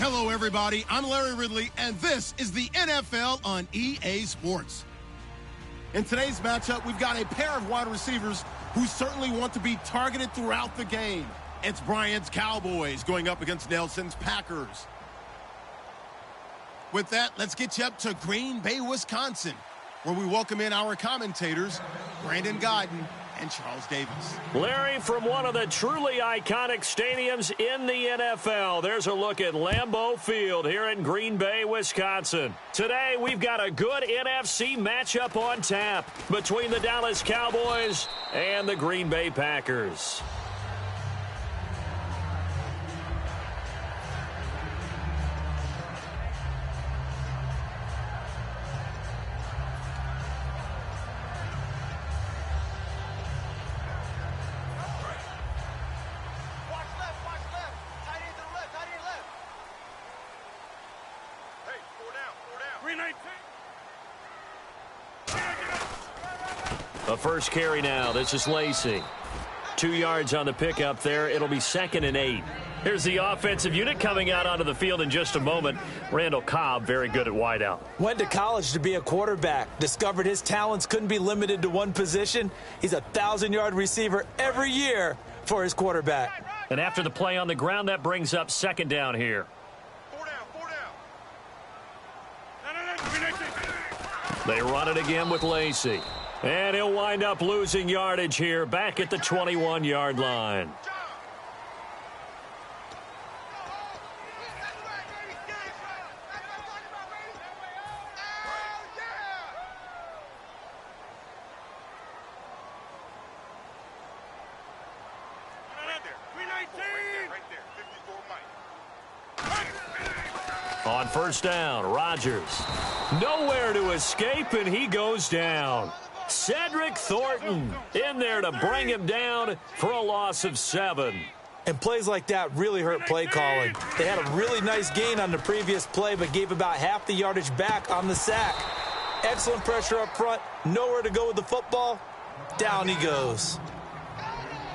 Hello, everybody. I'm Larry Ridley, and this is the NFL on EA Sports. In today's matchup, we've got a pair of wide receivers who certainly want to be targeted throughout the game. It's Brian's Cowboys going up against Nelson's Packers. With that, let's get you up to Green Bay, Wisconsin, where we welcome in our commentators, Brandon Godden and Charles Davis. Larry, from one of the truly iconic stadiums in the NFL, there's a look at Lambeau Field here in Green Bay, Wisconsin. Today, we've got a good NFC matchup on tap between the Dallas Cowboys and the Green Bay Packers. A first carry now. This is Lacey. 2 yards on the pickup there. It'll be 2nd and 8. Here's the offensive unit coming out onto the field in just a moment. Randall Cobb, very good at wideout. Went to college to be a quarterback. Discovered his talents couldn't be limited to one position. He's a 1,000-yard receiver every year for his quarterback. And after the play on the ground, that brings up 2nd down here. 4 down. They run it again with Lacey. And he'll wind up losing yardage here back at the 21-yard line. On first down, Rodgers. Nowhere to escape, and he goes down. Cedric Thornton in there to bring him down for a loss of 7. And plays like that really hurt play calling. They had a really nice gain on the previous play, but gave about half the yardage back on the sack. Excellent pressure up front. Nowhere to go with the football. Down he goes.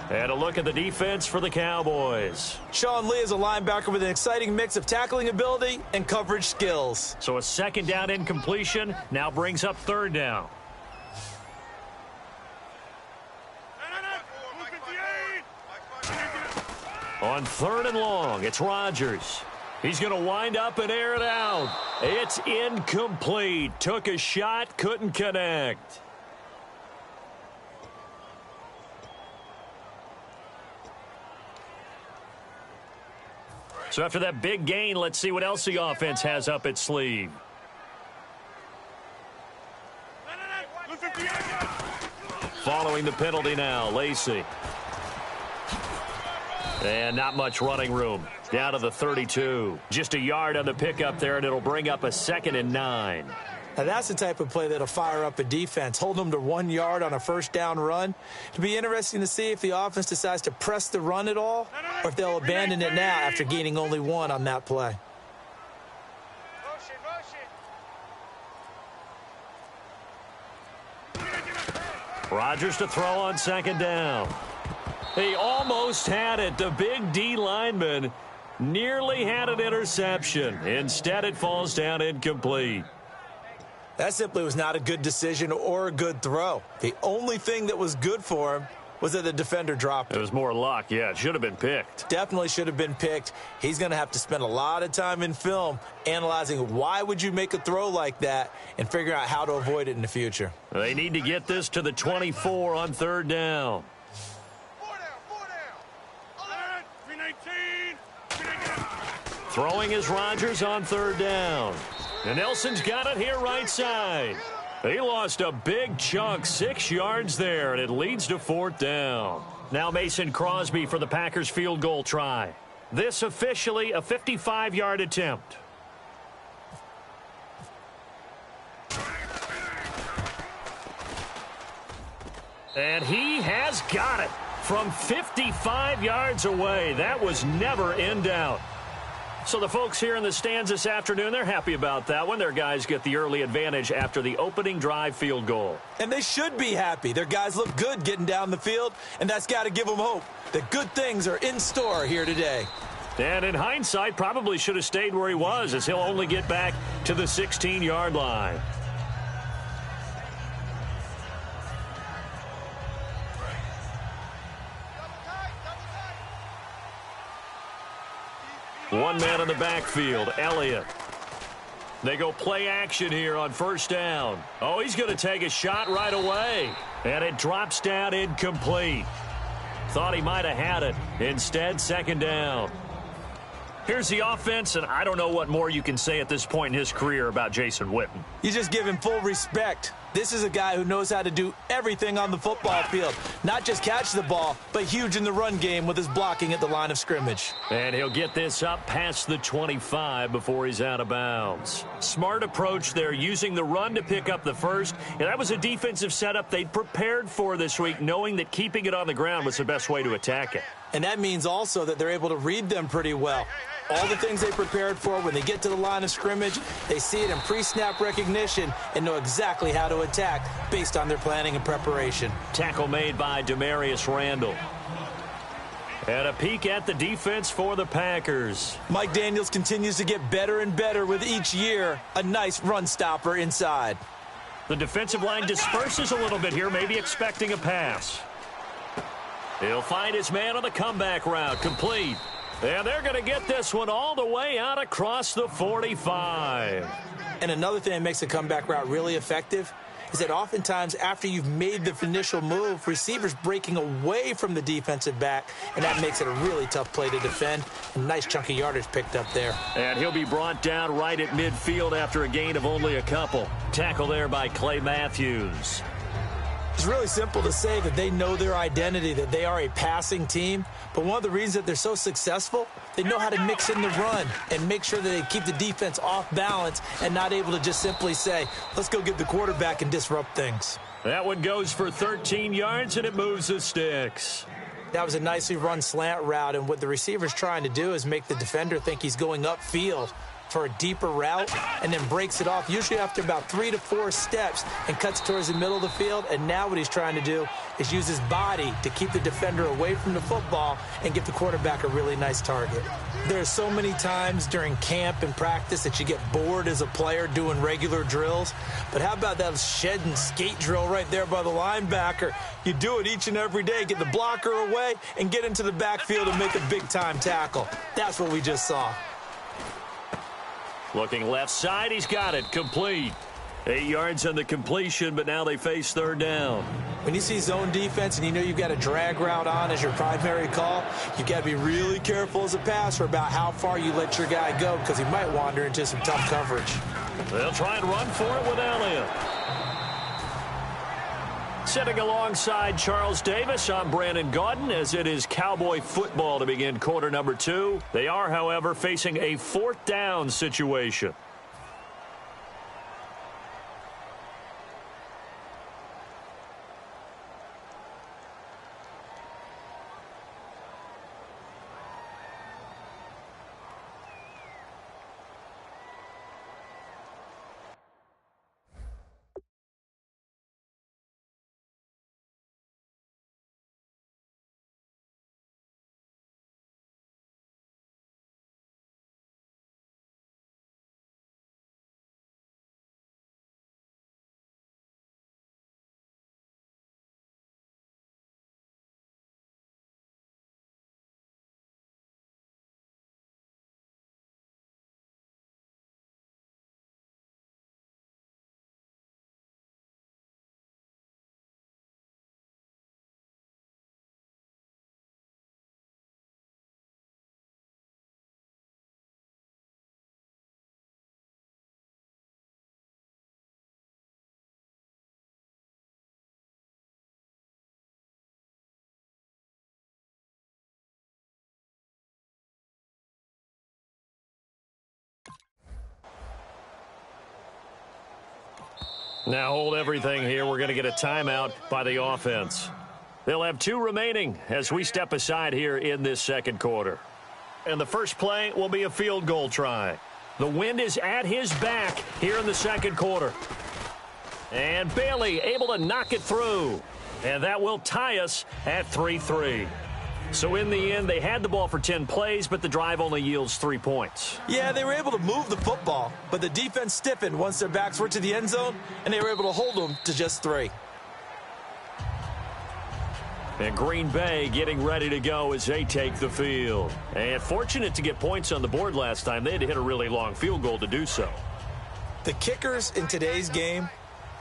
And a look at the defense for the Cowboys. Sean Lee is a linebacker with an exciting mix of tackling ability and coverage skills. So a 2nd down incompletion now brings up 3rd down. On 3rd and long, it's Rodgers. He's going to wind up and air it out. It's incomplete. Took a shot, couldn't connect. So after that big gain, let's see what else the offense has up its sleeve. Following the penalty now, Lacey. And not much running room. Down to the 32. Just a yard on the pickup there, and it'll bring up a 2nd and 9. Now that's the type of play that'll fire up a defense. Hold them to 1 yard on a first down run. It'll be interesting to see if the offense decides to press the run at all, or if they'll abandon it now after gaining only 1 on that play. Rodgers to throw on 2nd down. He almost had it. The big D lineman nearly had an interception. Instead, it falls down incomplete. That simply was not a good decision or a good throw. The only thing that was good for him was that the defender dropped it. It was more luck. Yeah, it should have been picked. Definitely should have been picked. He's going to have to spend a lot of time in film analyzing why would you make a throw like that and figure out how to avoid it in the future. They need to get this to the 24 on 3rd down. Throwing is Rodgers on 3rd down. And Nelson's got it here right side. He lost a big chunk, 6 yards there, and it leads to 4th down. Now Mason Crosby for the Packers field goal try. This officially a 55-yard attempt. And he has got it from 55 yards away. That was never in doubt. So the folks here in the stands this afternoon, they're happy about that one. Their guys get the early advantage after the opening drive field goal. And they should be happy. Their guys look good getting down the field, and that's got to give them hope that good things are in store here today. And in hindsight, probably should have stayed where he was, as he'll only get back to the 16-yard line. One man in the backfield, Elliott. They go play action here on first down. Oh, he's going to take a shot right away. And it drops down incomplete. Thought he might have had it. Instead, second down. Here's the offense, and I don't know what more you can say at this point in his career about Jason Witten. You just give him full respect. This is a guy who knows how to do everything on the football field. Not just catch the ball, but huge in the run game with his blocking at the line of scrimmage. And he'll get this up past the 25 before he's out of bounds. Smart approach there, using the run to pick up the first. And that was a defensive setup they'd prepared for this week, knowing that keeping it on the ground was the best way to attack it. And that means also that they're able to read them pretty well. All the things they prepared for, when they get to the line of scrimmage, they see it in pre-snap recognition and know exactly how to attack based on their planning and preparation. Tackle made by Demarius Randall. And a peek at the defense for the Packers. Mike Daniels continues to get better and better with each year. A nice run stopper inside. The defensive line disperses a little bit here, maybe expecting a pass. He'll find his man on the comeback route, complete. And they're going to get this one all the way out across the 45. And another thing that makes a comeback route really effective is that oftentimes after you've made the initial move, receivers breaking away from the defensive back, and that makes it a really tough play to defend. A nice chunk of yardage picked up there. And he'll be brought down right at midfield after a gain of only a couple. Tackle there by Clay Matthews. It's really simple to say that they know their identity, that they are a passing team. But one of the reasons that they're so successful, they know how to mix in the run and make sure that they keep the defense off balance and not able to just simply say, let's go get the quarterback and disrupt things. That one goes for 13 yards, and it moves the sticks. That was a nicely run slant route, and what the receiver's trying to do is make the defender think he's going upfield for a deeper route, and then breaks it off, usually after about 3 to 4 steps, and cuts towards the middle of the field. And now what he's trying to do is use his body to keep the defender away from the football and give the quarterback a really nice target. There are so many times during camp and practice that you get bored as a player doing regular drills, but how about that shed and skate drill right there by the linebacker? You do it each and every day, get the blocker away, and get into the backfield and make a big-time tackle. That's what we just saw. Looking left side, he's got it, complete. 8 yards on the completion, but now they face third down. When you see zone defense and you know you've got a drag route on as your primary call, you've got to be really careful as a passer about how far you let your guy go, because he might wander into some tough coverage. They'll try and run for it with Elliott. Sitting alongside Charles Davis, I'm Brandon Gaudin, as it is Cowboy football to begin quarter number 2. They are, however, facing a fourth down situation. Now hold everything here. We're going to get a timeout by the offense. They'll have 2 remaining as we step aside here in this second quarter. And the first play will be a field goal try. The wind is at his back here in the second quarter. And Bailey able to knock it through. And that will tie us at 3-3. So in the end, they had the ball for 10 plays, but the drive only yields 3 points. Yeah, they were able to move the football, but the defense stiffened once their backs were to the end zone, and they were able to hold them to just 3. And Green Bay getting ready to go as they take the field. And fortunate to get points on the board last time. They had to hit a really long field goal to do so. The kickers in today's game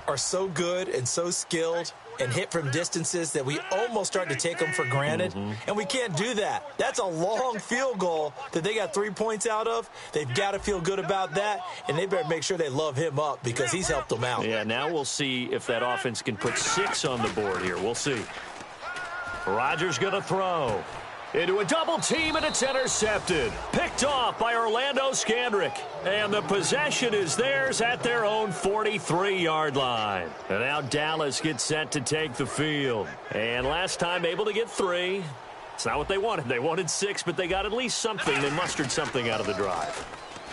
are so good and so skilled and hit from distances that we almost start to take them for granted. And we can't do that. That's a long field goal that they got 3 points out of. They've got to feel good about that, and they better make sure they love him up because he's helped them out. Yeah, now we'll see if that offense can put 6 on the board here. We'll see. Rodgers going to throw into a double team, and it's intercepted. Picked off by Orlando Scandrick. And the possession is theirs at their own 43-yard line. And now Dallas gets set to take the field. And last time able to get 3. It's not what they wanted. They wanted 6, but they got at least something. They mustered something out of the drive.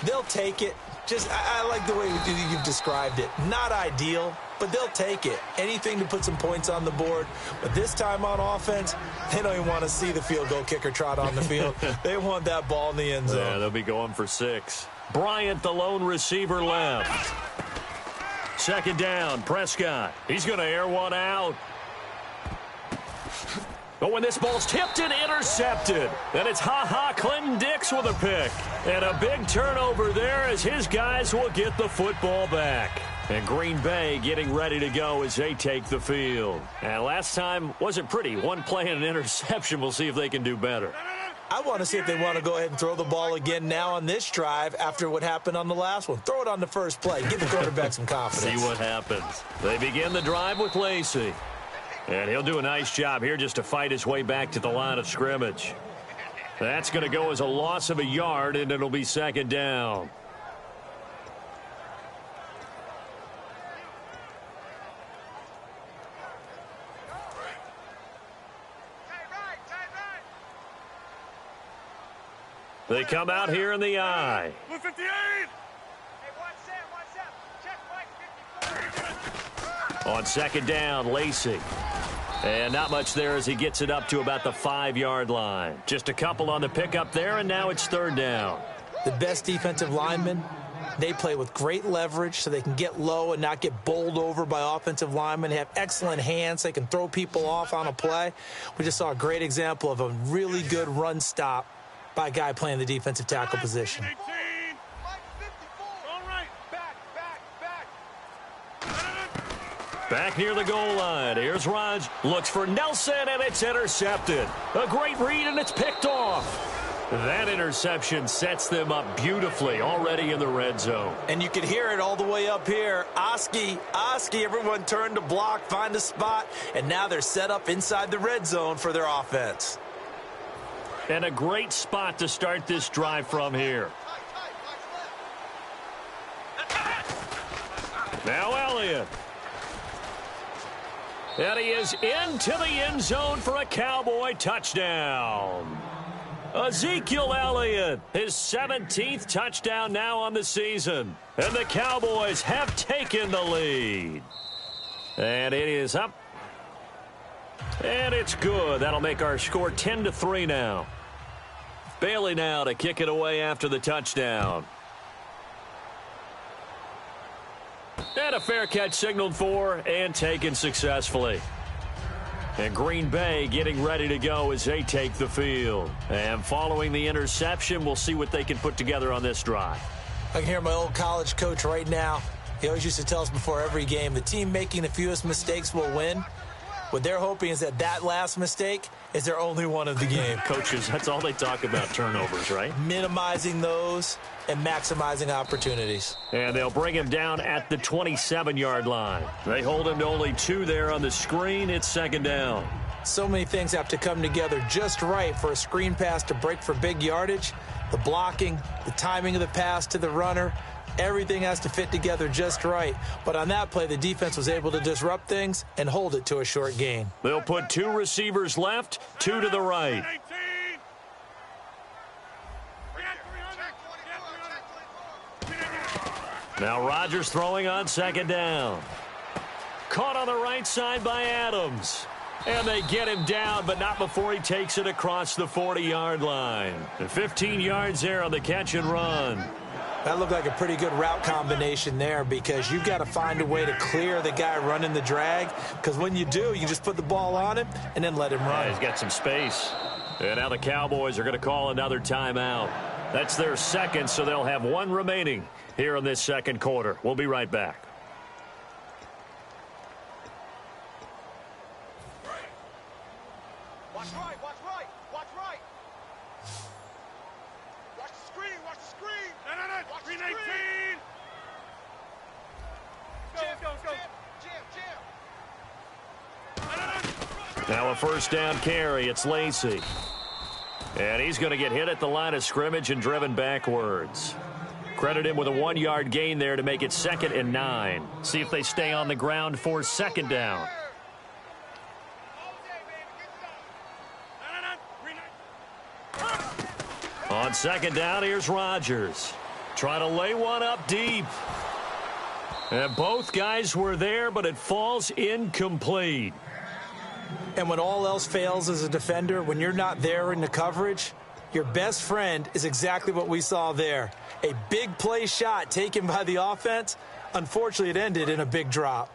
They'll take it. I like the way you've described it. Not ideal, but they'll take it. Anything to put some points on the board. But this time on offense, they don't even want to see the field goal kicker trot on the field. They want that ball in the end zone. Yeah, they'll be going for 6. Bryant, the lone receiver, left. Second down, Prescott. He's going to air one out. But when this ball's tipped and intercepted, then it's Clinton Dix with a pick. And a big turnover there as his guys will get the football back. And Green Bay getting ready to go as they take the field. And last time wasn't pretty. One play and an interception. We'll see if they can do better. I want to see if they want to go ahead and throw the ball again now on this drive after what happened on the last one. Throw it on the first play. Give the quarterback some confidence. See what happens. They begin the drive with Lacey. And he'll do a nice job here just to fight his way back to the line of scrimmage. That's going to go as a loss of a yard, and it'll be second down. They come out here in the eye. 58. On second down, Lacey. And not much there as he gets it up to about the 5-yard line. Just a couple on the pickup there, and now it's third down. The best defensive linemen, they play with great leverage so they can get low and not get bowled over by offensive linemen. They have excellent hands. They can throw people off on a play. We just saw a great example of a really good run stop by a guy playing the defensive tackle position. Back near the goal line. Here's Raj. Looks for Nelson, and it's intercepted. A great read, and it's picked off. That interception sets them up beautifully already in the red zone. And you can hear it all the way up here. Oski, everyone turned to block, find a spot, and now they're set up inside the red zone for their offense. And a great spot to start this drive from here. Now Elliott. And he is into the end zone for a Cowboy touchdown. Ezekiel Elliott, his 17th touchdown now on the season. And the Cowboys have taken the lead. And it is up. And it's good. That'll make our score 10-3 now. Bailey now to kick it away after the touchdown. And a fair catch signaled for and taken successfully. And Green Bay getting ready to go as they take the field. And following the interception, we'll see what they can put together on this drive. I can hear my old college coach right now. He always used to tell us before every game, the team making the fewest mistakes will win. What they're hoping is that last mistake is their only one of the game. Coaches, that's all they talk about, turnovers, right? Minimizing those and maximizing opportunities. And they'll bring him down at the 27-yard line. They hold him to only 2 there on the screen. It's second down. So many things have to come together just right for a screen pass to break for big yardage. The blocking, the timing of the pass to the runner, everything has to fit together just right. But on that play, the defense was able to disrupt things and hold it to a short gain. They'll put 2 receivers left, 2 to the right. Now Rodgers throwing on second down. Caught on the right side by Adams. And they get him down, but not before he takes it across the 40-yard line. And 15 yards there on the catch and run. That looked like a pretty good route combination there, because you've got to find a way to clear the guy running the drag, because when you do, you just put the ball on him and then let him run. Yeah, he's got some space. And now the Cowboys are going to call another timeout. That's their second, so they'll have one remaining here in this second quarter. We'll be right back. Watch right, watch right, watch right. Watch the screen, watch the screen. No, watch 319. Jam. Now a first down carry. It's Lacy. And he's going to get hit at the line of scrimmage and driven backwards. Credit him with a 1-yard gain there to make it 2nd and 9. See if they stay on the ground for second down. On second down, here's Rodgers. Trying to lay one up deep. And both guys were there, but it falls incomplete. And when all else fails as a defender, when you're not there in the coverage, your best friend is exactly what we saw there. A big play shot taken by the offense. Unfortunately, it ended in a big drop.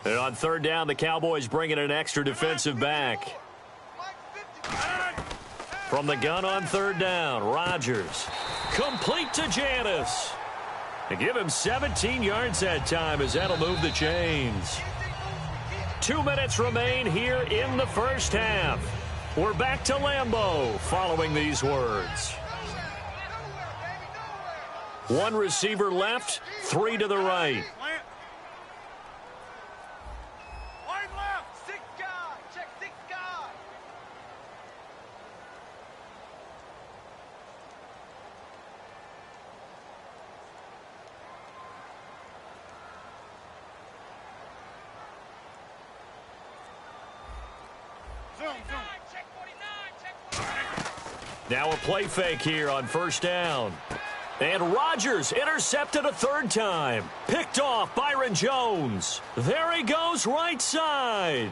And on third down, the Cowboys bring in an extra defensive back. From the gun on third down, Rodgers. Complete to Janis. And give him 17 yards that time, as that'll move the chains. 2 minutes remain here in the first half. We're back to Lambeau following these words. 1 receiver left, 3 to the right. Line left, 6 guys, check 6 guys. Now a play fake here on first down. And Rodgers intercepted a third time. Picked off Byron Jones. There he goes right side.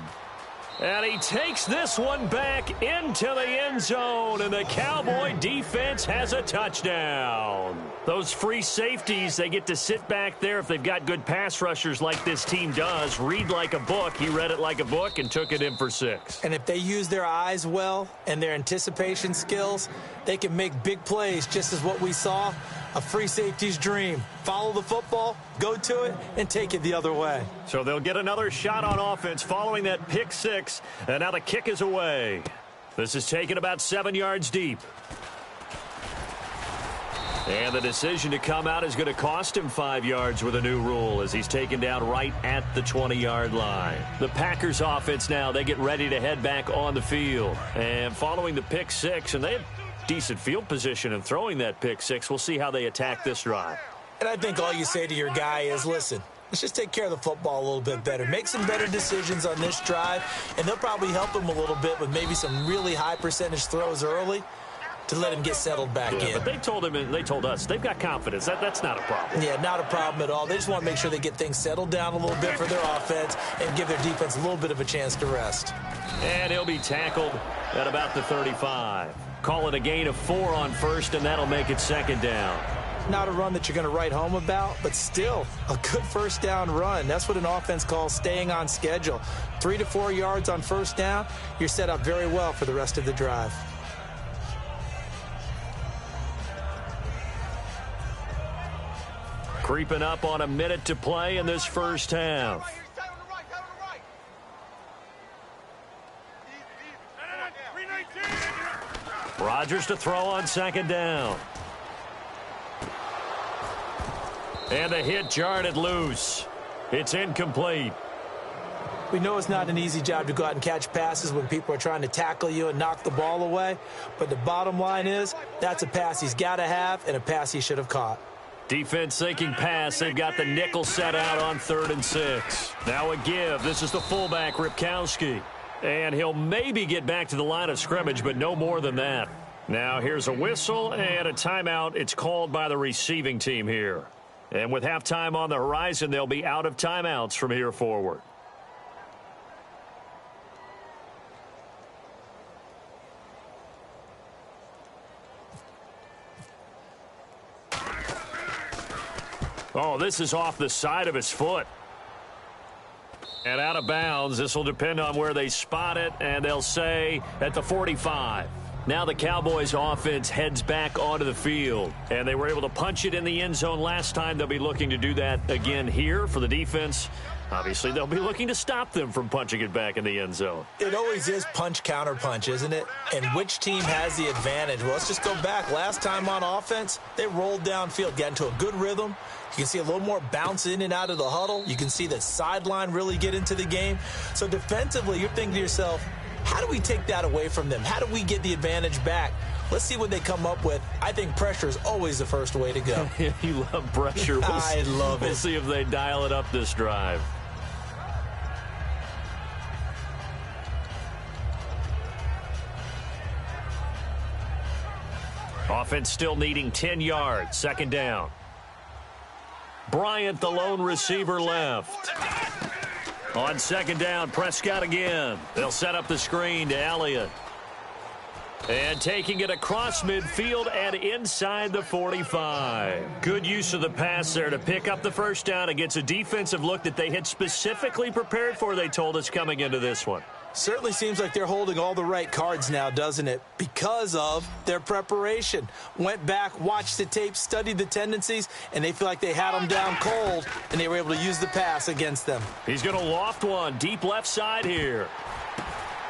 And he takes this one back into the end zone, and the Cowboy defense has a touchdown. Those free safeties, they get to sit back there if they've got good pass rushers like this team does. Read like a book. He read it like a book and took it in for 6. And if they use their eyes well and their anticipation skills, they can make big plays, just as what we saw. A free safety's dream. Follow the football, go to it, and take it the other way. So they'll get another shot on offense following that pick 6, and now the kick is away. This is taken about 7 yards deep. And the decision to come out is going to cost him 5 yards with a new rule, as he's taken down right at the 20-yard line. The Packers offense now, they get ready to head back on the field. And following the pick 6, and they had decent field position in throwing that pick 6. We'll see how they attack this drive. And I think all you say to your guy is, listen, let's just take care of the football a little bit better. Make some better decisions on this drive, and they'll probably help him a little bit with maybe some really high percentage throws early to let him get settled back in. But they told him, and they told us, they've got confidence. That's not a problem. Yeah, not a problem at all. They just want to make sure they get things settled down a little bit for their offense and give their defense a little bit of a chance to rest. And he'll be tackled at about the 35. Call it a gain of 4 on first, and that'll make it second down. Not a run that you're going to write home about, but still a good first down run. That's what an offense calls staying on schedule. 3 to 4 yards on first down, you're set up very well for the rest of the drive. Creeping up on a minute to play in this first half. Rodgers to throw on second down. And the hit jarred it loose. It's incomplete. We know it's not an easy job to go out and catch passes when people are trying to tackle you and knock the ball away. But the bottom line is, that's a pass he's got to have and a pass he should have caught. Defense thinking pass. They've got the nickel set out on 3rd and 6. Now a give. This is the fullback, Ripkowski. And he'll maybe get back to the line of scrimmage, but no more than that. Now here's a whistle and a timeout. It's called by the receiving team here. And with halftime on the horizon, they'll be out of timeouts from here forward. Oh, this is off the side of his foot. And out of bounds. This will depend on where they spot it, and they'll say at the 45. Now the Cowboys offense heads back onto the field, and they were able to punch it in the end zone last time. They'll be looking to do that again here for the defense. Obviously, they'll be looking to stop them from punching it back in the end zone. It always is punch, counter punch, isn't it? And which team has the advantage? Well, let's just go back. Last time on offense, they rolled downfield, got into a good rhythm. You can see a little more bounce in and out of the huddle. You can see the sideline really get into the game. So defensively, you're thinking to yourself, how do we take that away from them? How do we get the advantage back? Let's see what they come up with. I think pressure is always the first way to go. You love pressure. I love it. We'll see if they dial it up this drive. Offense still needing 10 yards. Second down. Bryant, the lone receiver, left. On second down, Prescott again. They'll set up the screen to Elliott. And taking it across midfield and inside the 45. Good use of the pass there to pick up the first down against a defensive look that they had specifically prepared for, they told us, coming into this one. Certainly seems like they're holding all the right cards now, doesn't it? Because of their preparation. Went back, watched the tape, studied the tendencies, and they feel like they had them down cold, and they were able to use the pass against them. He's going to loft one deep left side here.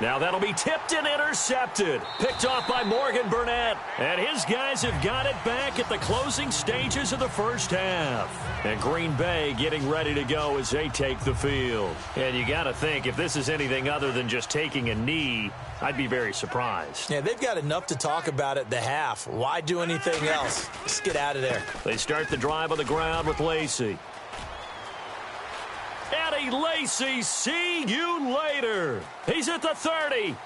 Now that'll be tipped and intercepted. Picked off by Morgan Burnett. And his guys have got it back at the closing stages of the first half. And Green Bay getting ready to go as they take the field. And you got to think, if this is anything other than just taking a knee, I'd be very surprised. Yeah, they've got enough to talk about at the half. Why do anything else? Just get out of there. They start the drive on the ground with Lacey. Eddie Lacy, see you later. He's at the 30.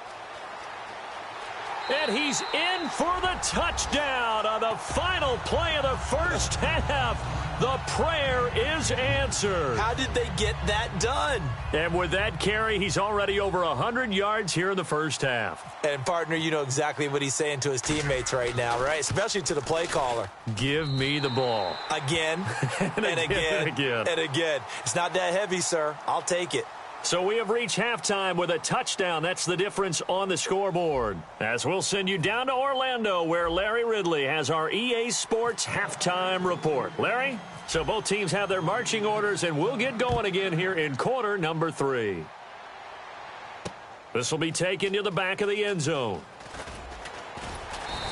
And he's in for the touchdown on the final play of the first half. The prayer is answered. How did they get that done? And with that carry, he's already over 100 yards here in the first half. And, partner, you know exactly what he's saying to his teammates right now, right? Especially to the play caller. Give me the ball. Again, and again, and again. It's not that heavy, sir. I'll take it. So we have reached halftime with a touchdown. That's the difference on the scoreboard. As we'll send you down to Orlando, where Larry Ridley has our EA Sports halftime report. Larry? So both teams have their marching orders, and we'll get going again here in quarter number 3. This will be taken to the back of the end zone.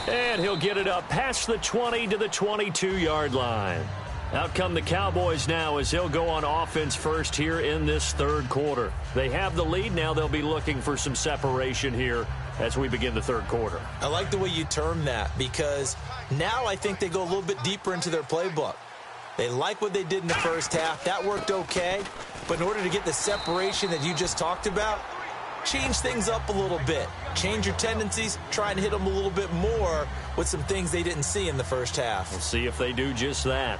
And he'll get it up past the 20 to the 22-yard line. Out come the Cowboys now as they'll go on offense first here in this third quarter. They have the lead. Now they'll be looking for some separation here as we begin the third quarter. I like the way you term that, because now I think they go a little bit deeper into their playbook. They like what they did in the first half. That worked okay. But in order to get the separation that you just talked about, change things up a little bit. Change your tendencies. Try and hit them a little bit more with some things they didn't see in the first half. We'll see if they do just that.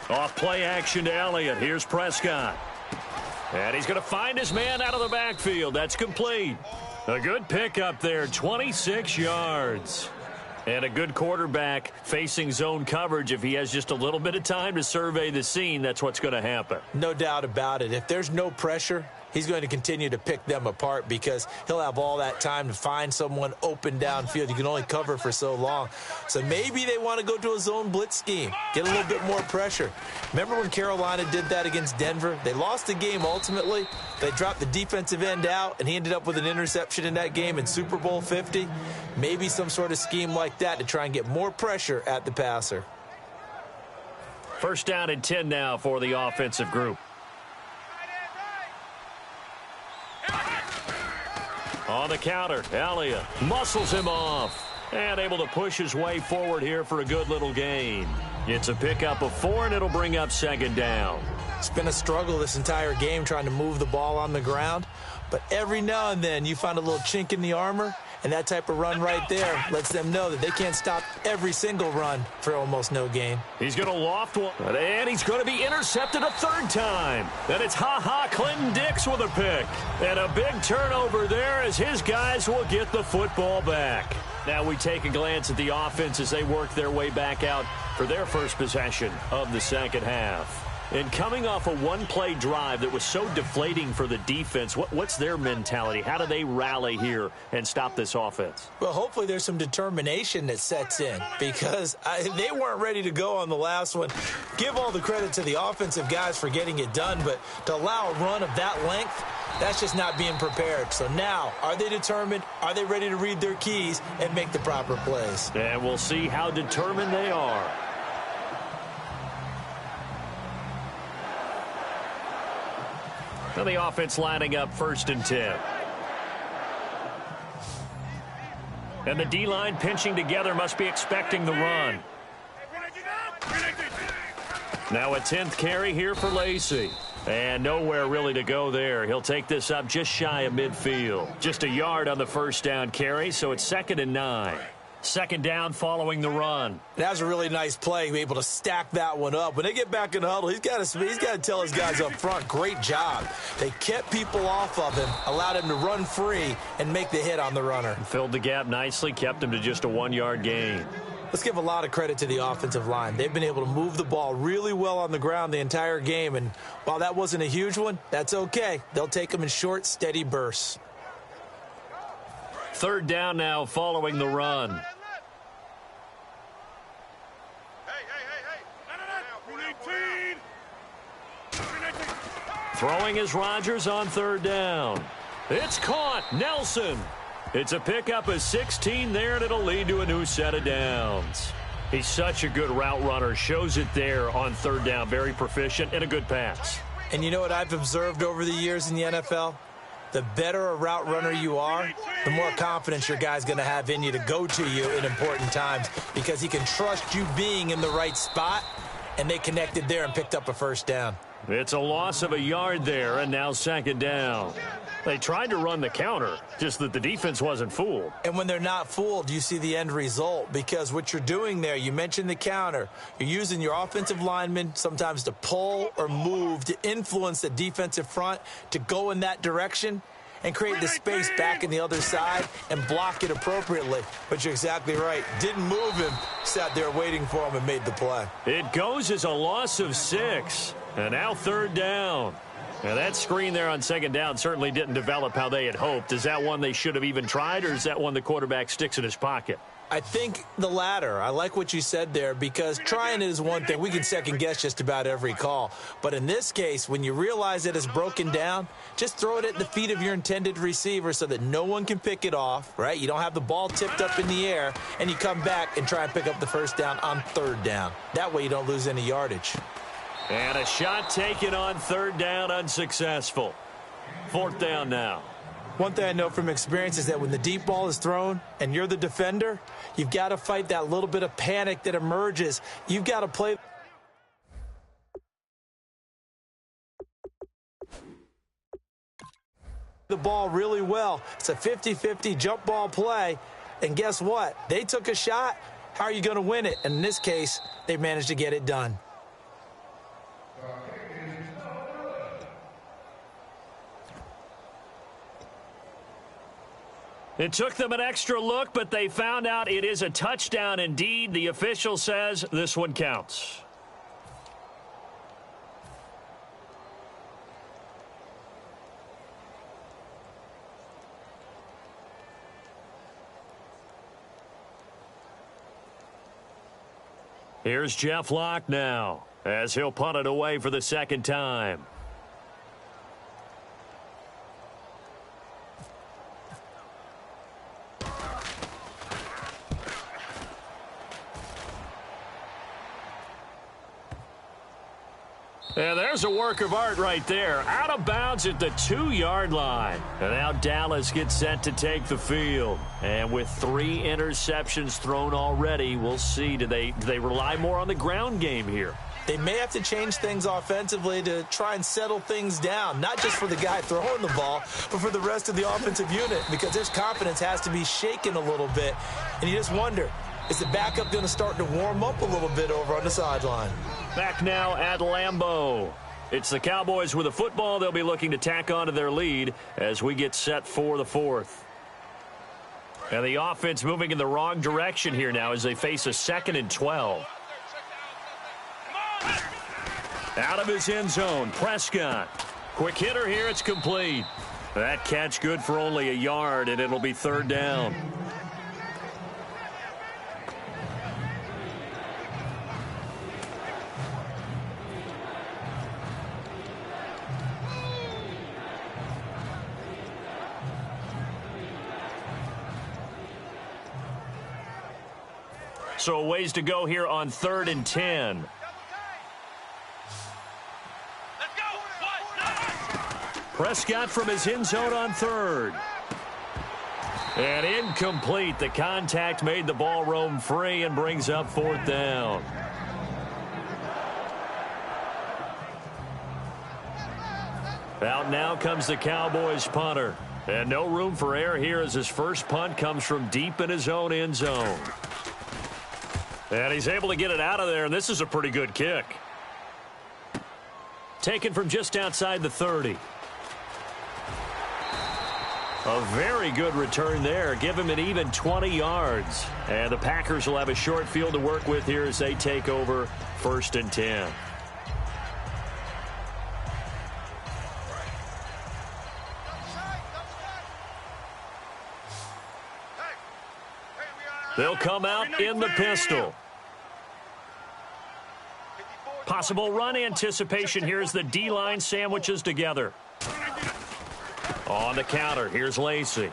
Off play action to Elliott. Here's Prescott. And he's going to find his man out of the backfield. That's complete. A good pickup there, 26 yards. And a good quarterback facing zone coverage. If he has just a little bit of time to survey the scene, that's what's going to happen. No doubt about it. If there's no pressure, he's going to continue to pick them apart because he'll have all that time to find someone open downfield. You can only cover for so long. So maybe they want to go to a zone blitz scheme, get a little bit more pressure. Remember when Carolina did that against Denver? They lost the game ultimately. They dropped the defensive end out, and he ended up with an interception in that game in Super Bowl 50. Maybe some sort of scheme like that to try and get more pressure at the passer. First down and 10 now for the offensive group. On the counter, Elliott muscles him off and able to push his way forward here for a good little gain. It's a pickup of 4, and it'll bring up second down. It's been a struggle this entire game trying to move the ball on the ground, but every now and then you find a little chink in the armor, And that type of run right there lets them know that they can't stop every single run for almost no gain. He's going to loft one, and he's going to be intercepted a third time. And it's Clinton Dix with a pick. And a big turnover there as his guys will get the football back. Now we take a glance at the offense as they work their way back out for their first possession of the second half. And coming off a one-play drive that was so deflating for the defense, what's their mentality? How do they rally here and stop this offense? Well, hopefully there's some determination that sets in because they weren't ready to go on the last one. Give all the credit to the offensive guys for getting it done, but to allow a run of that length, that's just not being prepared. So now, are they determined? Are they ready to read their keys and make the proper plays? And we'll see how determined they are. Now the offense lining up 1st and 10. And the D-line pinching together must be expecting the run. Now a 10th carry here for Lacey. And nowhere really to go there. He'll take this up just shy of midfield. Just a yard on the first down carry, so it's 2nd and 9. 2nd down following the run. That was a really nice play, able to stack that one up. When they get back in the huddle, he's got to tell his guys up front, great job. They kept people off of him, allowed him to run free and make the hit on the runner. Filled the gap nicely, kept him to just a 1-yard gain. Let's give a lot of credit to the offensive line. They've been able to move the ball really well on the ground the entire game, and while that wasn't a huge one, that's okay. They'll take them in short, steady bursts. 3rd down now following the run. Throwing is Rodgers on 3rd down. It's caught. Nelson. It's a pickup of 16 there, and it'll lead to a new set of downs. He's such a good route runner. Shows it there on 3rd down. Very proficient and a good pass. And you know what I've observed over the years in the NFL? The better a route runner you are, the more confidence your guy's going to have in you to go to you in important times because he can trust you being in the right spot, and they connected there and picked up a 1st down. It's a loss of a yard there, and now 2nd down. They tried to run the counter, just that the defense wasn't fooled. And when they're not fooled, you see the end result because what you're doing there, you mentioned the counter. You're using your offensive linemen sometimes to pull or move to influence the defensive front to go in that direction and create the space back in the other side and block it appropriately. But you're exactly right. Didn't move him, sat there waiting for him and made the play. It goes as a loss of 6. And now 3rd down. And that screen there on 2nd down certainly didn't develop how they had hoped. Is that one they should have even tried, or is that one the quarterback sticks in his pocket? I think the latter. I like what you said there because trying it is one thing. We can second-guess just about every call. But in this case, when you realize it is broken down, just throw it at the feet of your intended receiver so that no one can pick it off, right? You don't have the ball tipped up in the air, and you come back and try and pick up the 1st down on 3rd down. That way you don't lose any yardage. And a shot taken on 3rd down, unsuccessful. 4th down now. One thing I know from experience is that when the deep ball is thrown and you're the defender, you've got to fight that little bit of panic that emerges. You've got to play the ball really well. It's a 50-50 jump ball play. And guess what? They took a shot. How are you going to win it? And in this case, they managed to get it done. It took them an extra look, but they found out it is a touchdown indeed. The official says this one counts. Here's Jeff Locke now as he'll punt it away for the 2nd time. And there's a work of art right there. Out of bounds at the 2-yard line. And now Dallas gets set to take the field. And with 3 interceptions thrown already, we'll see. Do they rely more on the ground game here? They may have to change things offensively to try and settle things down, not just for the guy throwing the ball, but for the rest of the offensive unit, because his confidence has to be shaken a little bit. And you just wonder, is the backup going to start to warm up a little bit over on the sideline? Back now at Lambeau. It's the Cowboys with the football. They'll be looking to tack on to their lead as we get set for the fourth. And the offense moving in the wrong direction here now as they face a 2nd and 12. Out of his end zone, Prescott. Quick hitter here, it's complete. That catch good for only a yard, and it'll be 3rd down. So a ways to go here on 3rd and 10. Prescott from his end zone on 3rd. And incomplete. The contact made the ball roam free and brings up 4th down. Out now comes the Cowboys punter. And no room for error here as his first punt comes from deep in his own end zone. And he's able to get it out of there, and this is a pretty good kick. Taken from just outside the 30. A very good return there. Give him an even 20 yards. And the Packers will have a short field to work with here as they take over 1st and 10. They'll come out in the pistol. Possible run anticipation here as the D-line sandwiches together. On the counter, here's Lacy.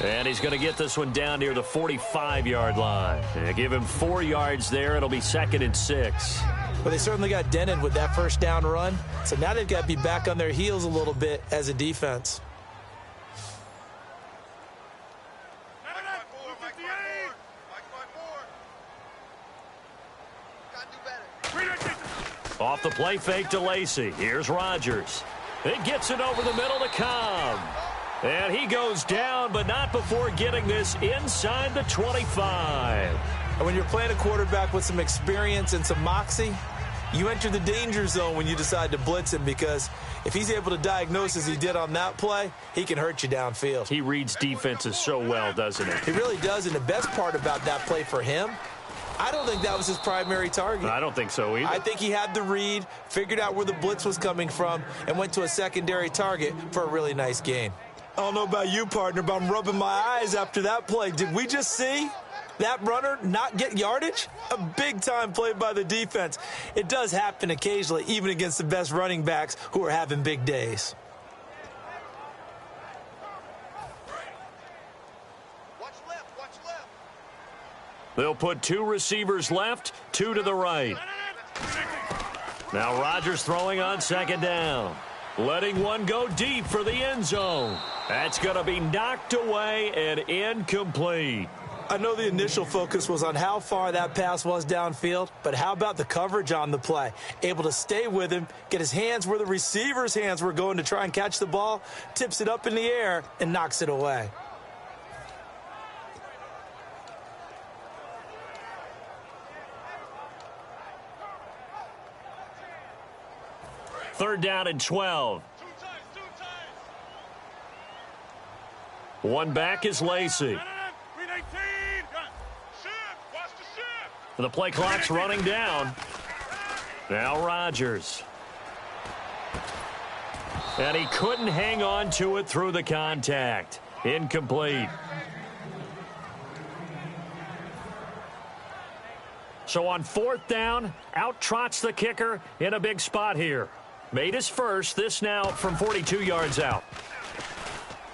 And he's going to get this one down near the 45-yard line. And give him 4 yards there. It'll be 2nd and 6. Well, they certainly got dented with that first down run. So now they've got to be back on their heels a little bit as a defense. Off the play fake to Lacy. Here's Rodgers. It gets it over the middle to Cobb. And he goes down, but not before getting this inside the 25. And when you're playing a quarterback with some experience and some moxie, you enter the danger zone when you decide to blitz him, because if he's able to diagnose as he did on that play, he can hurt you downfield. He reads defenses so well, doesn't he? He really does, and the best part about that play for him, I don't think that was his primary target. I don't think so either. I think he had the read, figured out where the blitz was coming from, and went to a secondary target for a really nice gain. I don't know about you, partner, but I'm rubbing my eyes after that play. Did we just see that runner not get yardage? A big-time play by the defense. It does happen occasionally, even against the best running backs who are having big days. They'll put 2 receivers left, 2 to the right. Now Rodgers throwing on 2nd down. Letting one go deep for the end zone. That's going to be knocked away and incomplete. I know the initial focus was on how far that pass was downfield, but how about the coverage on the play? Able to stay with him, get his hands where the receiver's hands were going to try and catch the ball, tips it up in the air, and knocks it away. Third down and 12. One back is Lacy. The play clock's running down. Now Rodgers. And he couldn't hang on to it through the contact. Incomplete. So on 4th down, out trots the kicker in a big spot here. Made his first, this now from 42 yards out.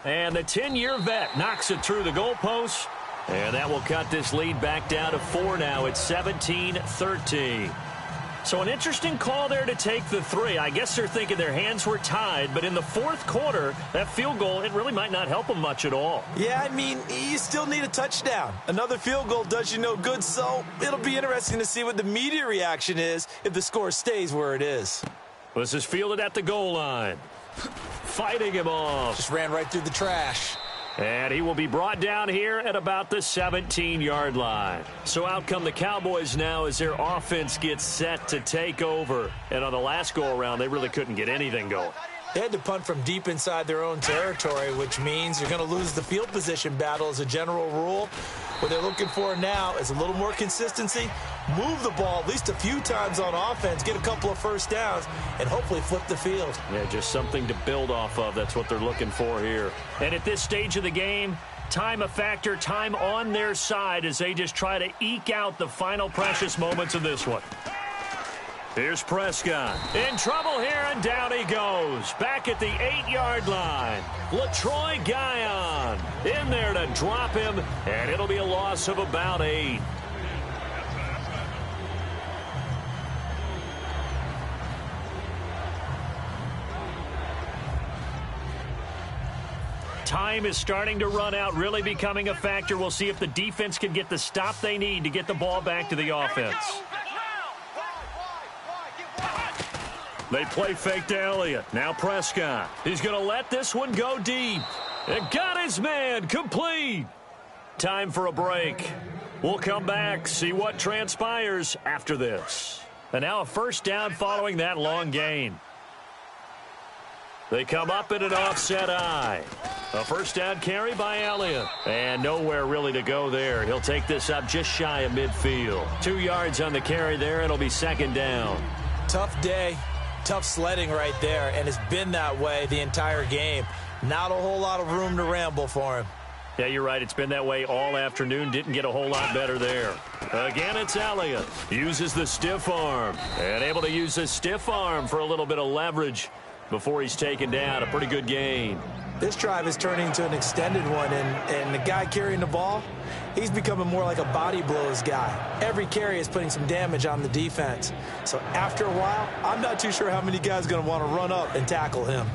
And the 10-year vet knocks it through the goalpost. And that will cut this lead back down to 4 now. It's 17-13. So an interesting call there to take the 3. I guess they're thinking their hands were tied, but in the fourth quarter, that field goal, it really might not help them much at all. Yeah, I mean, you still need a touchdown. Another field goal does you no good, so it'll be interesting to see what the media reaction is if the score stays where it is. This is fielded at the goal line. Fighting him off. Just ran right through the trash. And he will be brought down here at about the 17-yard line. So out come the Cowboys now as their offense gets set to take over. And on the last go-around, they really couldn't get anything going. They had to punt from deep inside their own territory, which means you're going to lose the field position battle as a general rule. What they're looking for now is a little more consistency, move the ball at least a few times on offense, get a couple of first downs, and hopefully flip the field. Yeah, just something to build off of. That's what they're looking for here. And at this stage of the game, time a factor, time on their side as they just try to eke out the final precious moments of this one. Here's Prescott. In trouble here, and down he goes. Back at the 8-yard line. LaTroy Guion in there to drop him, and it'll be a loss of about 8. Time is starting to run out, really becoming a factor. We'll see if the defense can get the stop they need to get the ball back to the offense. They play fake to Elliott. Now Prescott. He's going to let this one go deep. And got his man complete. Time for a break. We'll come back, see what transpires after this. And now a first down following that long gain. They come up in an offset eye. A first down carry by Elliott. And nowhere really to go there. He'll take this up just shy of midfield. 2 yards on the carry there. It'll be second down. Tough day. Tough sledding right there, and it's been that way the entire game. Not a whole lot of room to ramble for him. Yeah, you're right. It's been that way all afternoon. Didn't get a whole lot better there. Again, it's Elliott. Uses the stiff arm. And able to use the stiff arm for a little bit of leverage before he's taken down. A pretty good gain. This drive is turning into an extended one, and the guy carrying the ball, he's becoming more like a body blows guy. Every carry is putting some damage on the defense. So after a while, I'm not too sure how many guys are going to want to run up and tackle him.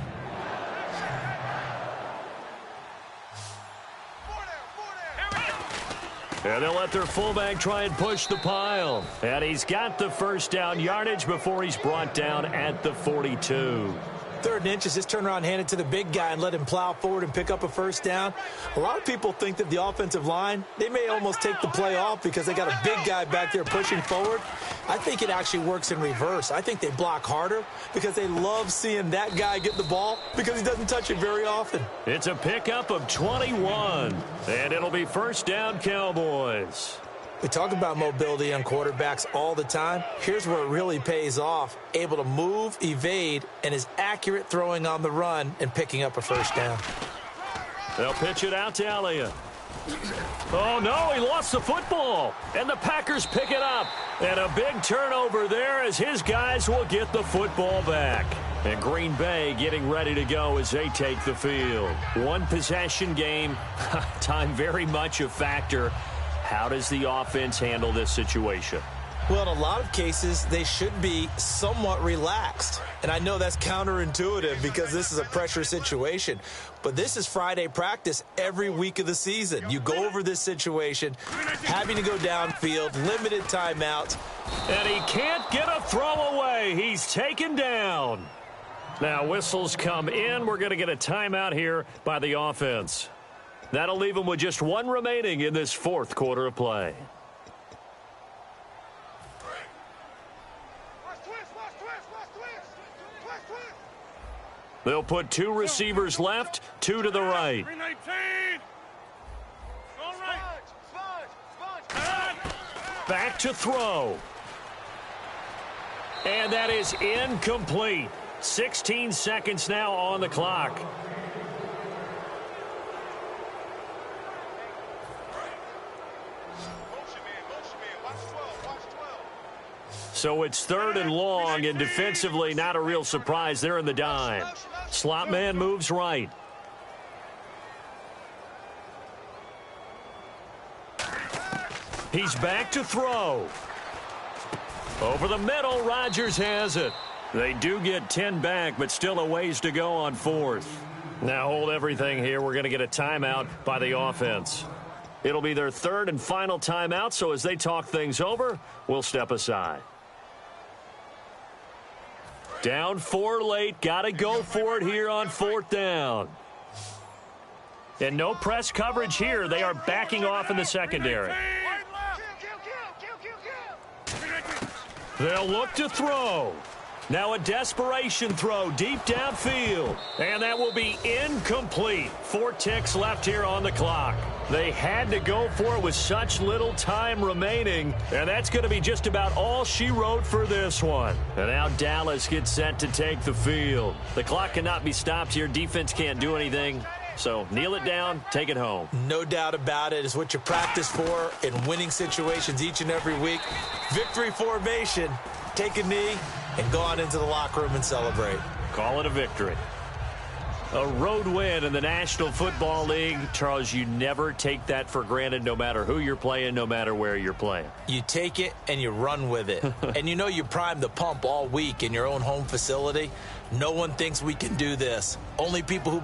And they'll let their fullback try and push the pile. And he's got the first down yardage before he's brought down at the 42. 3rd and inches, just turn around, hand it to the big guy and let him plow forward and pick up a first down. A lot of people think that the offensive line, they may almost take the play off because they got a big guy back there pushing forward. I think it actually works in reverse. I think they block harder because they love seeing that guy get the ball because he doesn't touch it very often. It's a pickup of 21, and it'll be first down Cowboys. We talk about mobility on quarterbacks all the time. Here's where it really pays off. Able to move, evade, and is accurate throwing on the run and picking up a first down. They'll pitch it out to Elliott. Oh, no, he lost the football. And the Packers pick it up. And a big turnover there as his guys will get the football back. And Green Bay getting ready to go as they take the field. One possession game. Time very much a factor. How does the offense handle this situation? Well, in a lot of cases, they should be somewhat relaxed. And I know that's counterintuitive because this is a pressure situation. But this is Friday practice every week of the season. You go over this situation, having to go downfield, limited timeouts. And he can't get a throw away. He's taken down. Now whistles come in. We're going to get a timeout here by the offense. That'll leave them with just one remaining in this fourth quarter of play. They'll put 2 receivers left, 2 to the right. Back to throw. And that is incomplete. 16 seconds now on the clock. So it's 3rd and long, and defensively not a real surprise. They're in the dime. Slot man moves right. He's back to throw. Over the middle, Rodgers has it. They do get 10 back, but still a ways to go on 4th. Now hold everything here. We're going to get a timeout by the offense. It'll be their 3rd and final timeout, so as they talk things over, we'll step aside. Down 4 late. Got to go for it here on 4th down. And no press coverage here. They are backing off in the secondary. They'll look to throw. Now a desperation throw deep downfield. And that will be incomplete. 4 ticks left here on the clock. They had to go for it with such little time remaining. And that's going to be just about all she wrote for this one. And now Dallas gets set to take the field. The clock cannot be stopped here. Defense can't do anything. So kneel it down, take it home. No doubt about it. It's what you practice for in winning situations each and every week. Victory formation. Take a knee and go on into the locker room and celebrate. Call it a victory. A road win in the National Football League. Charles, you never take that for granted no matter who you're playing, no matter where you're playing. You take it and you run with it. And you know you primed the pump all week in your own home facility. No one thinks we can do this. Only people who